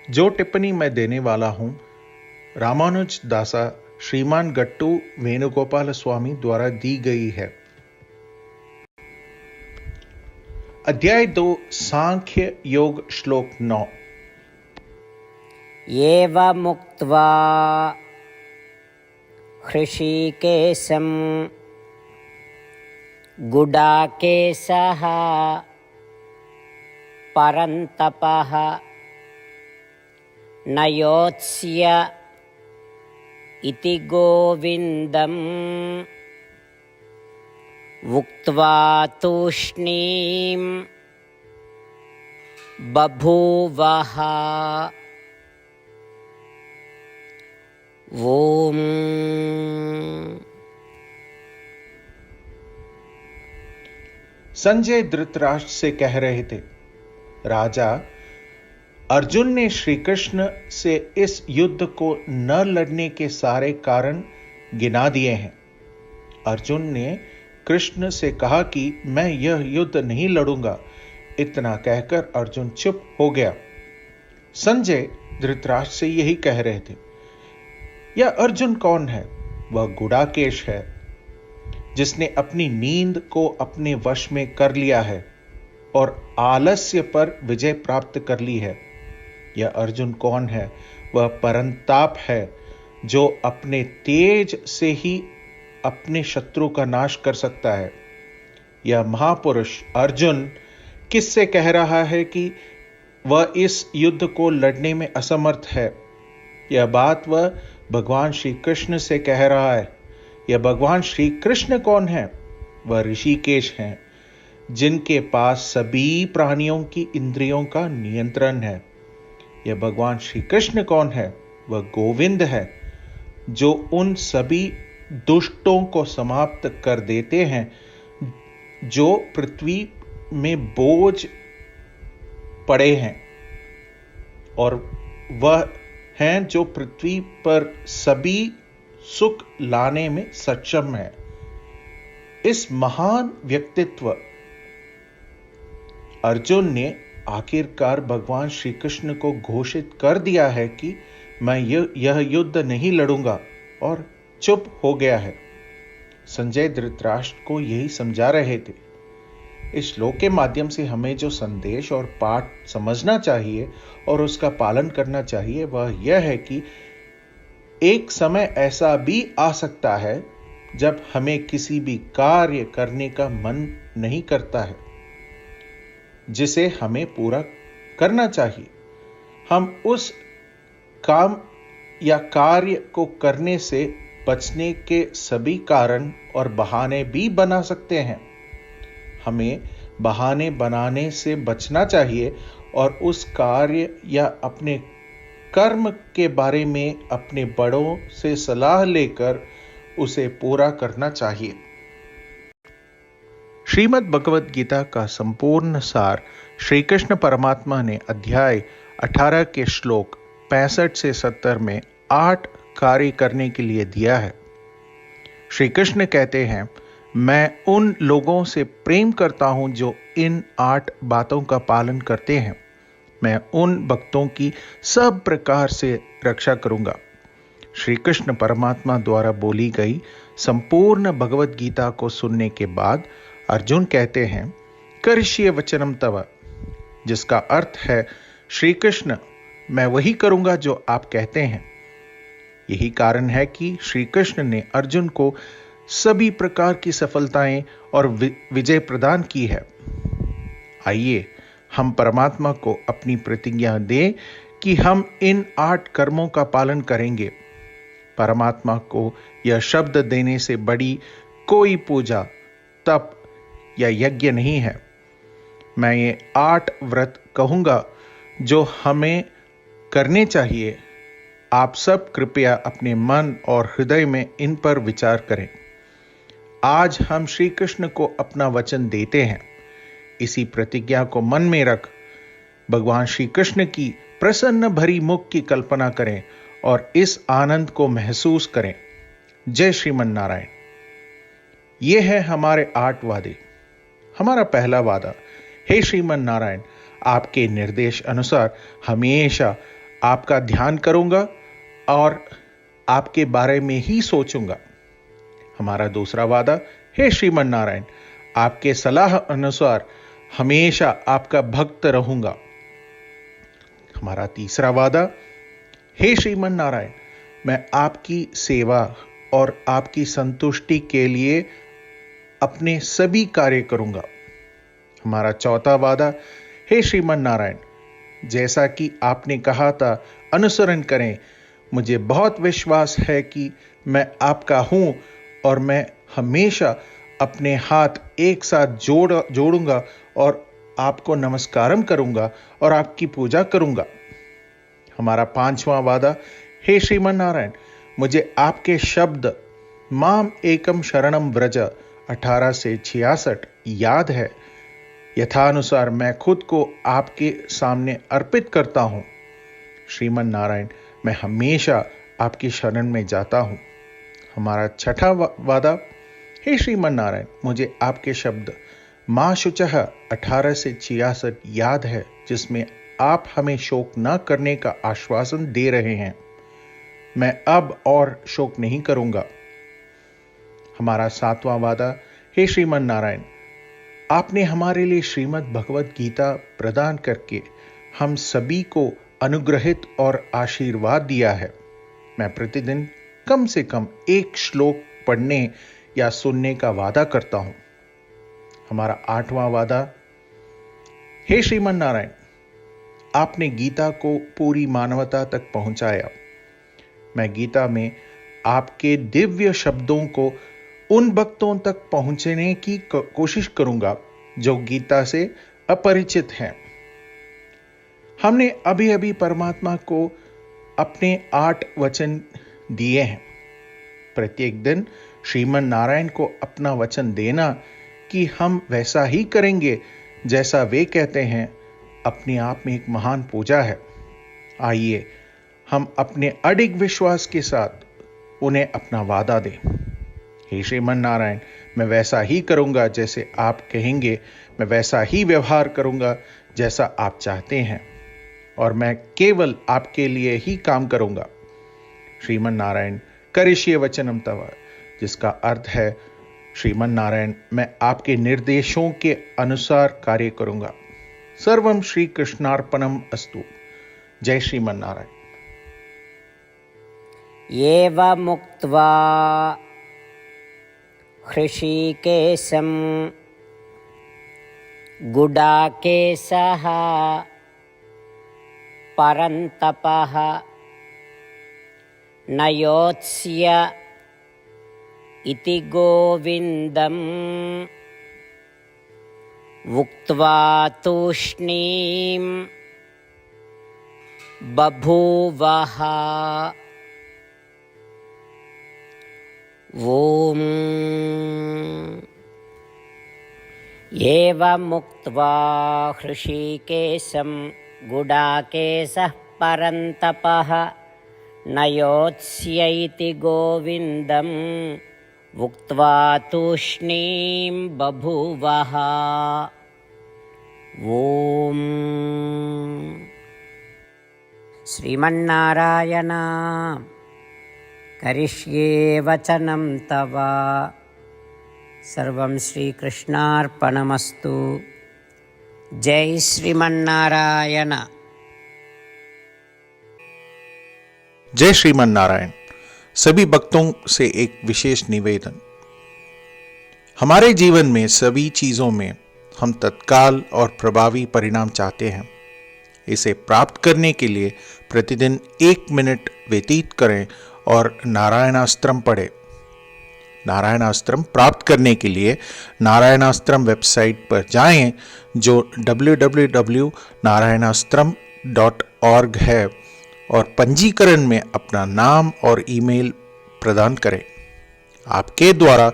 जो टिप्पणी मैं देने वाला हूं रामानुज दासा श्रीमान गट्टू वेणुगोपाल स्वामी द्वारा दी गई है। अध्याय 2 सांख्य योग श्लोक 9। एवमुक्त्वा हृषीकेशं गुडाकेशः परन्तपः न योत्स्य इति गोविन्दम् उक्त्वा तूष्णीं बभूवः। ओम। संजय धृतराष्ट्र से कह रहे थे, राजा, अर्जुन ने श्री कृष्ण से इस युद्ध को न लड़ने के सारे कारण गिना दिए हैं। अर्जुन ने कृष्ण से कहा कि मैं यह युद्ध नहीं लड़ूंगा। इतना कहकर अर्जुन चुप हो गया। संजय धृतराष्ट्र से यही कह रहे थे, यह अर्जुन कौन है? वह गुडाकेश है, जिसने अपनी नींद को अपने वश में कर लिया है और आलस्य पर विजय प्राप्त कर ली है। यह अर्जुन कौन है? वह परंताप है, जो अपने तेज से ही अपने शत्रु का नाश कर सकता है। यह महापुरुष अर्जुन किससे कह रहा है कि वह इस युद्ध को लड़ने में असमर्थ है? यह बात वह भगवान श्री कृष्ण से कह रहा है। यह भगवान श्री कृष्ण कौन है? वह ऋषिकेश हैं, जिनके पास सभी प्राणियों की इंद्रियों का नियंत्रण है। यह भगवान श्री कृष्ण कौन है? वह गोविंद है, जो उन सभी दुष्टों को समाप्त कर देते हैं जो पृथ्वी में बोझ पड़े हैं, और वह हैं जो पृथ्वी पर सभी सुख लाने में सक्षम है। इस महान व्यक्तित्व अर्जुन ने आखिरकार भगवान श्री कृष्ण को घोषित कर दिया है कि मैं यह युद्ध नहीं लड़ूंगा, और चुप हो गया है। संजय धृतराष्ट्र को यही समझा रहे थे। इस श्लोक के माध्यम से हमें जो संदेश और पाठ समझना चाहिए और उसका पालन करना चाहिए वह यह है कि एक समय ऐसा भी आ सकता है जब हमें किसी भी कार्य करने का मन नहीं करता है जिसे हमें पूरा करना चाहिए। हम उस काम या कार्य को करने से बचने के सभी कारण और बहाने भी बना सकते हैं। हमें बहाने बनाने से बचना चाहिए और उस कार्य या अपने कर्म के बारे में अपने बड़ों से सलाह लेकर उसे पूरा करना चाहिए। श्रीमद् भगवद गीता का संपूर्ण सार श्री कृष्ण परमात्मा ने अध्याय 18 के श्लोक 65 से 70 में 8 कार्य करने के लिए दिया है। श्री कृष्ण कहते हैं, मैं उन लोगों से प्रेम करता हूं जो इन 8 बातों का पालन करते हैं। मैं उन भक्तों की सब प्रकार से रक्षा करूंगा। श्री कृष्ण परमात्मा द्वारा बोली गई संपूर्ण भगवद गीता को सुनने के बाद अर्जुन कहते हैं, करिष्ये वचनम तव, जिसका अर्थ है, श्री कृष्ण, मैं वही करूंगा जो आप कहते हैं। यही कारण है कि श्री कृष्ण ने अर्जुन को सभी प्रकार की सफलताएं और विजय प्रदान की है। आइए हम परमात्मा को अपनी प्रतिज्ञा दें कि हम इन 8 कर्मों का पालन करेंगे। परमात्मा को यह शब्द देने से बड़ी कोई पूजा, तप या यज्ञ नहीं है। मैं ये 8 व्रत कहूंगा जो हमें करने चाहिए। आप सब कृपया अपने मन और हृदय में इन पर विचार करें। आज हम श्री कृष्ण को अपना वचन देते हैं। इसी प्रतिज्ञा को मन में रख भगवान श्री कृष्ण की प्रसन्न भरी मुख की कल्पना करें और इस आनंद को महसूस करें। जय श्रीमन नारायण। यह है हमारे 8 वादे। हमारा पहला वादा, हे श्रीमन नारायण, आपके निर्देश अनुसार हमेशा आपका ध्यान करूंगा और आपके बारे में ही सोचूंगा। हमारा दूसरा वादा, हे श्रीमन नारायण, आपके सलाह अनुसार हमेशा आपका भक्त रहूंगा। हमारा तीसरा वादा, हे श्रीमन नारायण, मैं आपकी सेवा और आपकी संतुष्टि के लिए अपने सभी कार्य करूंगा। हमारा चौथा वादा, हे श्रीमन नारायण, जैसा कि आपने कहा था अनुसरण करें। मुझे बहुत विश्वास है कि मैं आपका हूं और मैं हमेशा अपने हाथ एक साथ जोड़ूंगा और आपको नमस्कारम करूंगा और आपकी पूजा करूंगा। हमारा पांचवा वादा, हे श्रीमन नारायण, मुझे आपके शब्द माम एकम शरणम व्रज 18 से 66 याद है। यथानुसार मैं खुद को आपके सामने अर्पित करता हूं। श्रीमन नारायण, मैं हमेशा आपकी शरण में जाता हूं। हमारा छठा वादा, हे श्रीमन नारायण, मुझे आपके शब्द मां शुचः 18 से 66 याद है, जिसमें आप हमें शोक न करने का आश्वासन दे रहे हैं। मैं अब और शोक नहीं करूंगा। हमारा सातवां वादा, हे श्रीमन नारायण, आपने हमारे लिए श्रीमद् भगवत गीता प्रदान करके हम सभी को अनुग्रहित और आशीर्वाद दिया है। मैं प्रतिदिन कम से कम एक श्लोक पढ़ने या सुनने का वादा करता हूं। हमारा आठवां वादा, हे श्रीमन नारायण, आपने गीता को पूरी मानवता तक पहुंचाया। मैं गीता में आपके दिव्य शब्दों को उन भक्तों तक पहुंचने की कोशिश करूंगा जो गीता से अपरिचित हैं। हमने अभी अभी परमात्मा को अपने 8 वचन दिए हैं। प्रत्येक दिन श्रीमन नारायण को अपना वचन देना कि हम वैसा ही करेंगे जैसा वे कहते हैं, अपने आप में एक महान पूजा है। आइए हम अपने अडिग विश्वास के साथ उन्हें अपना वादा दें। हे श्रीमन नारायण, मैं वैसा ही करूंगा जैसे आप कहेंगे, मैं वैसा ही व्यवहार करूंगा जैसा आप चाहते हैं, और मैं केवल आपके लिए ही काम करूंगा। श्रीमन नारायण, करिष्ये वचनम तव, जिसका अर्थ है, श्रीमन नारायण, मैं आपके निर्देशों के अनुसार कार्य करूंगा। सर्वम श्री कृष्णार्पणम अस्तु। जय श्रीमन नारायण। एवमुक्त्वा हृषीकेशं गुडाकेशः परन्तपः न योत्स्य इति गोविन्दम् उक्त्वा तूष्णीं बभूवः। ॐ एवमुक्त्वा हृषीकेशं गुडाकेशः परन्तपः न योत्स्य इति गोविन्दम् उक्त्वा तूष्णीं बभूवः। ॐ श्रीमन्नारायण करिष्ये वचनं तव। सर्वं श्रीकृष्णार्पणमस्तु। जय श्रीमन्नारायण। जय श्रीमन नारायण। सभी भक्तों से एक विशेष निवेदन। हमारे जीवन में सभी चीजों में हम तत्काल और प्रभावी परिणाम चाहते हैं। इसे प्राप्त करने के लिए प्रतिदिन 1 मिनट व्यतीत करें और नारायणास्त्रम पढ़ें। नारायणास्त्रम प्राप्त करने के लिए नारायणास्त्रम वेबसाइट पर जाएं, जो www.narayanaastram.org है, और पंजीकरण में अपना नाम और ईमेल प्रदान करें। आपके द्वारा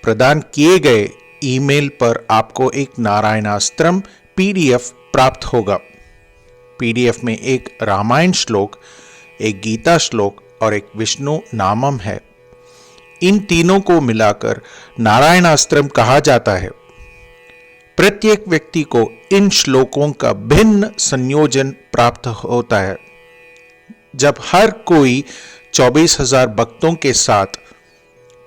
प्रदान किए गए ईमेल पर आपको एक नारायणास्त्रम PDF प्राप्त होगा। PDF में एक रामायण श्लोक, एक गीता श्लोक और एक विष्णु नामम है। इन तीनों को मिलाकर नारायणास्त्रम कहा जाता है। प्रत्येक व्यक्ति को इन श्लोकों का भिन्न संयोजन प्राप्त होता है। जब हर कोई 24,000 भक्तों के साथ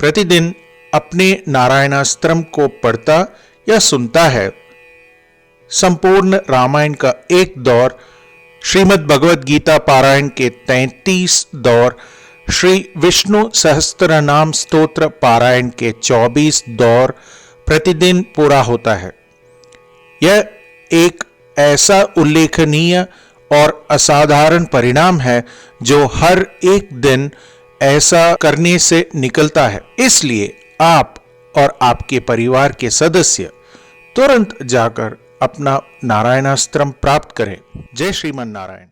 प्रतिदिन अपने नारायणास्त्रम को पढ़ता या सुनता है। संपूर्ण रामायण का एक दौर, श्रीमद् भगवद गीता पारायण के 33 दौर, श्री विष्णु सहस्त्रनाम स्तोत्र पारायण के 24 दौर प्रतिदिन पूरा होता है। यह एक ऐसा उल्लेखनीय और असाधारण परिणाम है जो हर एक दिन ऐसा करने से निकलता है। इसलिए आप और आपके परिवार के सदस्य तुरंत जाकर अपना नारायणास्त्रम प्राप्त करें। जय श्रीमन नारायण।